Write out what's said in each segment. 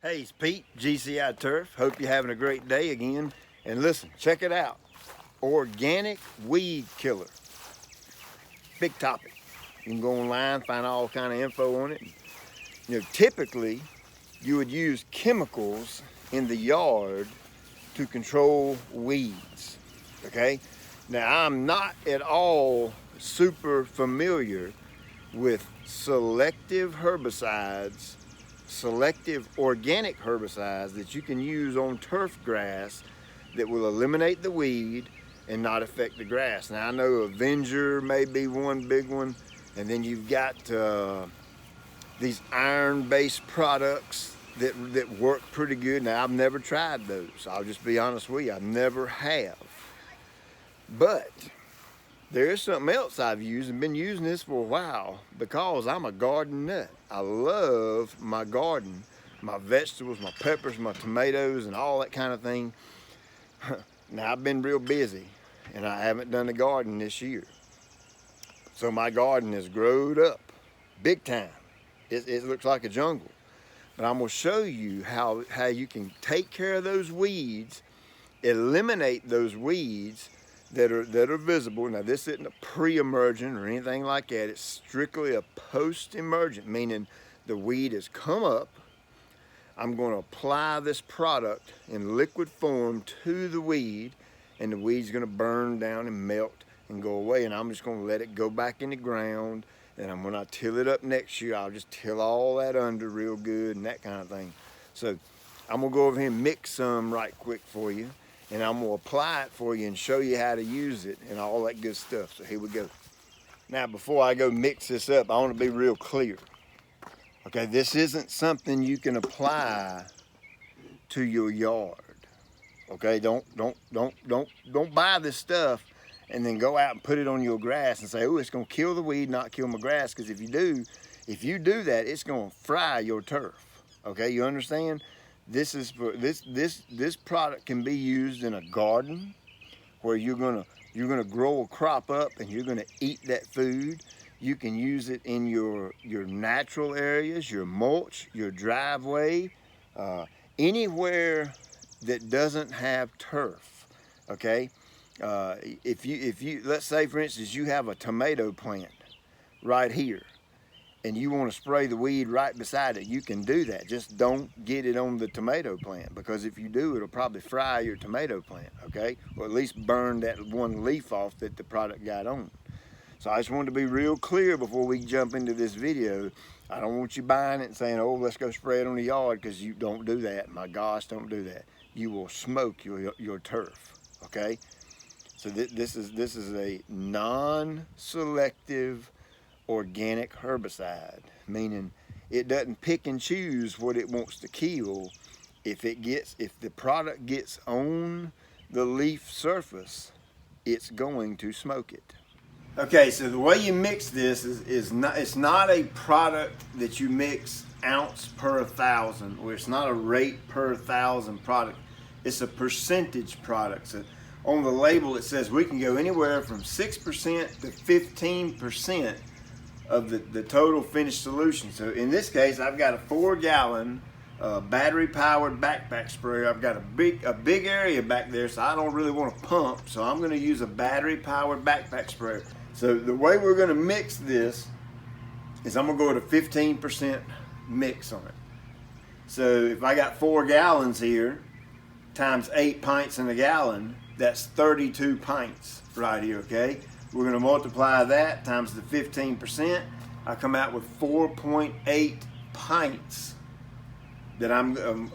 Hey, it's Pete, GCI Turf. Hope you're having a great day again. And listen, check it out. Organic weed killer. Big topic. You can go online, find all kind of info on it. Typically, you would use chemicals in the yard to control weeds, okay? Now, I'm not at all super familiar with selective herbicides, selective organic herbicides that you can use on turf grass that will eliminate the weed and not affect the grass. Now, I know Avenger may be one big one, and then you've got these iron-based products that work pretty good. Now, I've never tried those. I'll just be honest with you, I never have. But there is something else I've used and been using this for a while because I'm a garden nut. I love my garden, my vegetables, my peppers, my tomatoes, and all that kind of thing. Now, I've been real busy and I haven't done the garden this year. So my garden has grown up big time. It looks like a jungle. But I'm gonna show you how you can take care of those weeds, eliminate those weeds that are visible. Now, this isn't a pre-emergent or anything like that. It's strictly a post-emergent, meaning the weed has come up. I'm going to apply this product in liquid form to the weed, and the weed's going to burn down and melt and go away. And I'm just going to let it go back in the ground. And when I till it up next year, I'll just till all that under real good and that kind of thing. So I'm going to go over here and mix some right quick for you. And I'm gonna apply it for you and show you how to use it and all that good stuff. So here we go. Now, before I go mix this up, I wanna be real clear. Okay, this isn't something you can apply to your yard. Okay, don't buy this stuff and then go out and put it on your grass and say, oh, it's gonna kill the weed, not kill my grass. Because if you do that, it's gonna fry your turf. Okay, you understand? This is for this product can be used in a garden where you're gonna grow a crop up and you're gonna eat that food. You can use it in your natural areas, your mulch, your driveway, anywhere that doesn't have turf. Okay, if you let's say for instance you have a tomato plant right here, and you want to spray the weed right beside it, you can do that. Just don't get it on the tomato plant, because if you do, it'll probably fry your tomato plant, okay? Or at least burn that one leaf off that the product got on. So I just wanted to be real clear before we jump into this video. I don't want you buying it and saying, oh, let's go spray it on the yard, because you don't do that. My gosh, don't do that. You will smoke your turf, okay? So this is a non-selective organic herbicide, meaning it doesn't pick and choose what it wants to kill. If the product gets on the leaf surface, it's going to smoke it. Okay, so the way you mix this it's not a product that you mix ounce per 1,000, or it's not a rate per 1,000 product. It's a percentage product. So on the label it says we can go anywhere from 6% to 15% of the total finished solution. So in this case, I've got a 4-gallon battery-powered backpack sprayer. I've got a big area back there, so I don't really want to pump. So I'm going to use a battery-powered backpack sprayer. So the way we're going to mix this is I'm going to go with a 15% mix on it. So if I got 4 gallons here, times 8 pints in a gallon, that's 32 pints right here, okay? We're going to multiply that times the 15%. I come out with 4.8 pints that of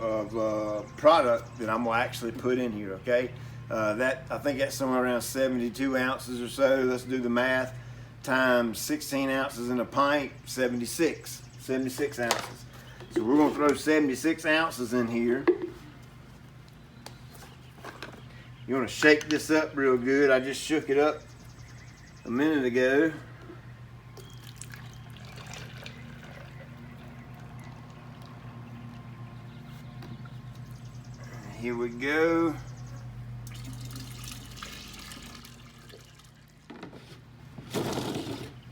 product that I'm going to actually put in here, okay? I think that's somewhere around 72 ounces or so. Let's do the math. Times 16 ounces in a pint, 76 ounces. So we're going to throw 76 ounces in here. You want to shake this up real good. I just shook it up a minute ago. Here we go. Put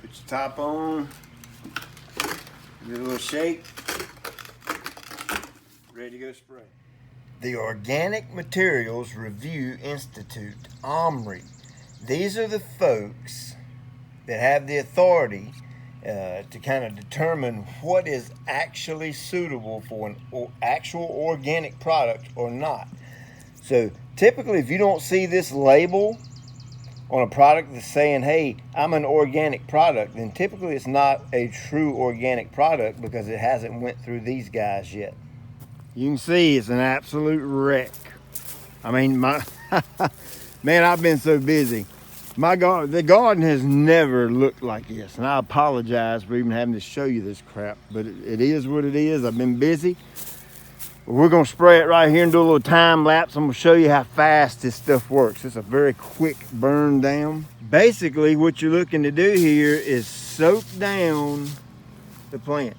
your top on. Give it a little shake. Ready to go spray. The Organic Materials Review Institute, OMRI. These are the folks that have the authority to kind of determine what is actually suitable for an actual organic product or not. So typically, if you don't see this label on a product that's saying, hey, I'm an organic product, then typically it's not a true organic product because it hasn't went through these guys yet. You can see it's an absolute wreck. I mean, man, I've been so busy. The garden has never looked like this, and I apologize for even having to show you this crap, but it is what it is. I've been busy. We're gonna spray it right here and do a little time lapse. I'm gonna show you how fast this stuff works. It's a very quick burn down. Basically, what you're looking to do here is soak down the plant.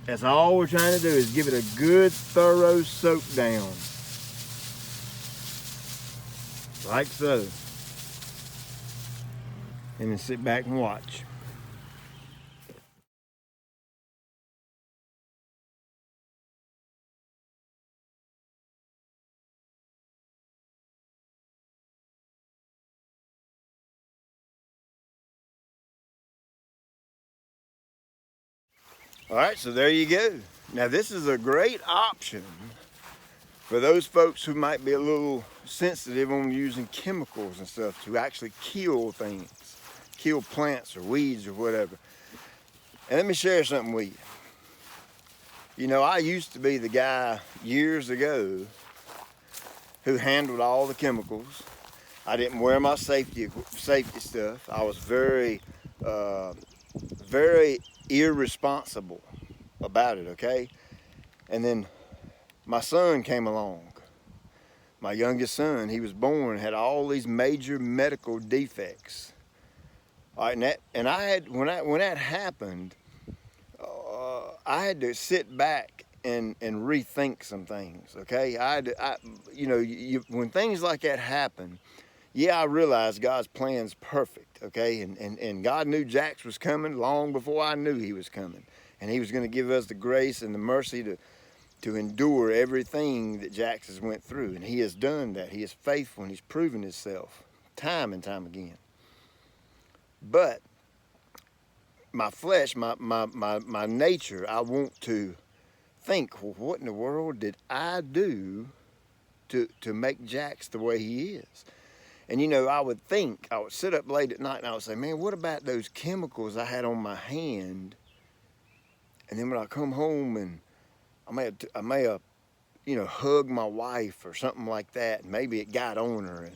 That's all we're trying to do, is give it a good thorough soak down. Like so. And then sit back and watch. All right, so there you go. Now this is a great option for those folks who might be a little sensitive on using chemicals and stuff to actually kill things, kill plants or weeds or whatever. And let me share something with you. You know, I used to be the guy years ago who handled all the chemicals. I didn't wear my safety stuff. I was very irresponsible about it, okay? And then my son came along. My youngest son, he was born, had all these major medical defects. All right, and I had, when that happened, I had to sit back and rethink some things, okay? When things like that happen, yeah, I realized God's plan's perfect, okay? And God knew Jax was coming long before I knew he was coming. And he was going to give us the grace and the mercy to endure everything that Jax has went through. And he has done that. He is faithful and he's proven himself time and time again. But my flesh, my nature, I want to think, well, what in the world did I do to make Jax the way he is? And you know, I would sit up late at night and I would say, man, what about those chemicals I had on my hand? And then when I come home and I may have, hugged my wife or something like that, and maybe it got on her.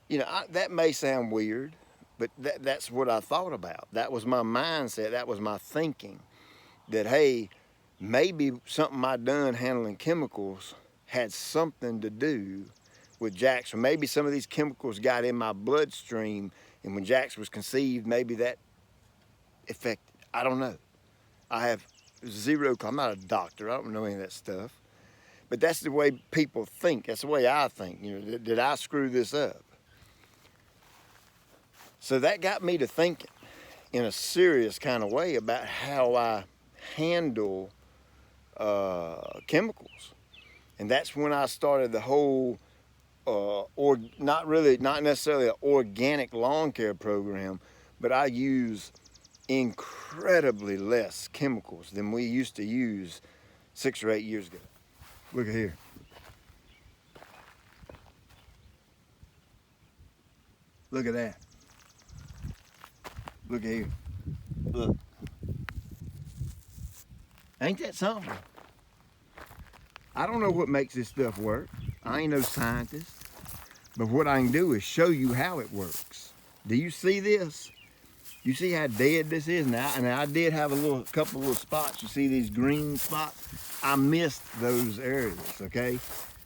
And, that may sound weird, but that's what I thought about. That was my mindset. That was my thinking. That, hey, maybe something I done handling chemicals had something to do with Jax, or maybe some of these chemicals got in my bloodstream, and when Jax was conceived, maybe that affected. I don't know. I have zero. I'm not a doctor. I don't know any of that stuff. But that's the way people think. That's the way I think. Did I screw this up? So that got me to thinking in a serious kind of way about how I handle chemicals, and that's when I started the whole. Not necessarily an organic lawn care program, but I use incredibly less chemicals than we used to use 6 or 8 years ago. Look at here. Look at that. Look at here. Look. Ain't that something? I don't know what makes this stuff work. I ain't no scientist. But what I can do is show you how it works. Do you see this? You see how dead this is now? And I did have a couple of little spots. You see these green spots? I missed those areas, okay?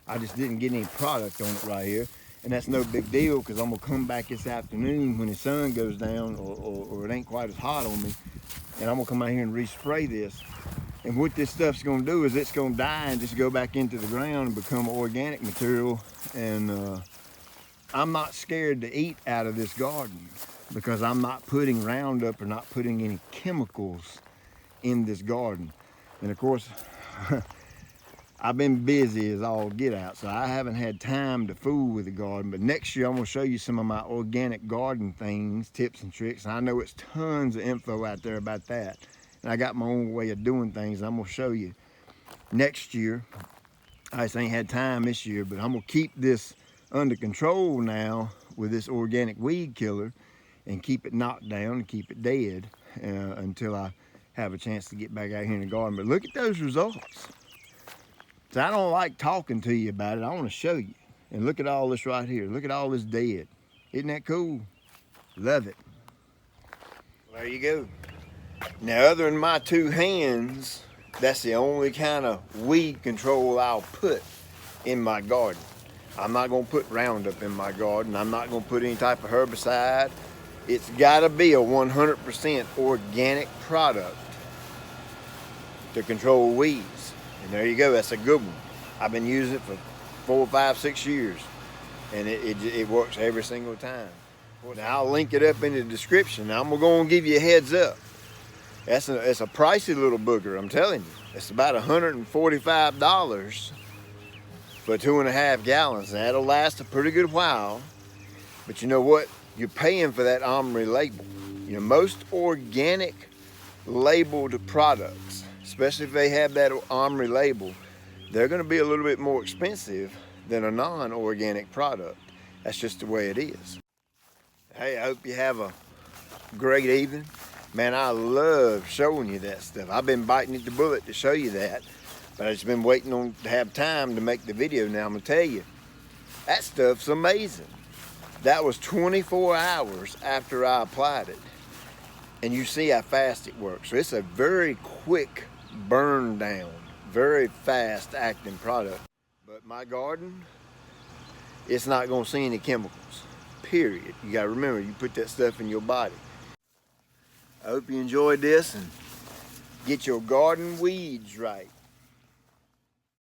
I just didn't get any product on it right here. And that's no big deal because I'm gonna come back this afternoon when the sun goes down or it ain't quite as hot on me. And I'm gonna come out here and respray this. And what this stuff's gonna do is it's gonna die and just go back into the ground and become organic material. And I'm not scared to eat out of this garden because I'm not putting Roundup or not putting any chemicals in this garden. And of course, I've been busy as all get out, so I haven't had time to fool with the garden. But next year I'm gonna show you some of my organic garden things, tips and tricks. And I know it's tons of info out there about that. And I got my own way of doing things. I'm gonna show you next year. I just ain't had time this year, but I'm gonna keep this under control now with this organic weed killer and keep it knocked down and keep it dead until I have a chance to get back out here in the garden. But look at those results. So I don't like talking to you about it. I want to show you. And look at all this right here. Look at all this dead. Isn't that cool? Love it. There you go. Now, other than my two hands, that's the only kind of weed control I'll put in my garden. I'm not going to put Roundup in my garden. I'm not going to put any type of herbicide. It's got to be a 100% organic product to control weeds. And there you go, that's a good one. I've been using it for 4, 5, 6 years, and it works every single time. Now I'll link it up in the description. Now I'm going to give you a heads up. It's a pricey little booger, I'm telling you. It's about $145 for 2.5 gallons. That'll last a pretty good while, but you know what? You're paying for that OMRI label. You know, most organic labeled products, especially if they have that OMRI label, they're going to be a little bit more expensive than a non-organic product. That's just the way it is. Hey, I hope you have a great evening. Man, I love showing you that stuff. I've been biting at the bullet to show you that, but I've just been waiting to have time to make the video. Now I'm going to tell you, that stuff's amazing. That was 24 hours after I applied it. And you see how fast it works. So it's a very quick burn down, very fast acting product. But my garden, it's not gonna see any chemicals, period. You gotta remember, you put that stuff in your body. I hope you enjoyed this and get your garden weeds right.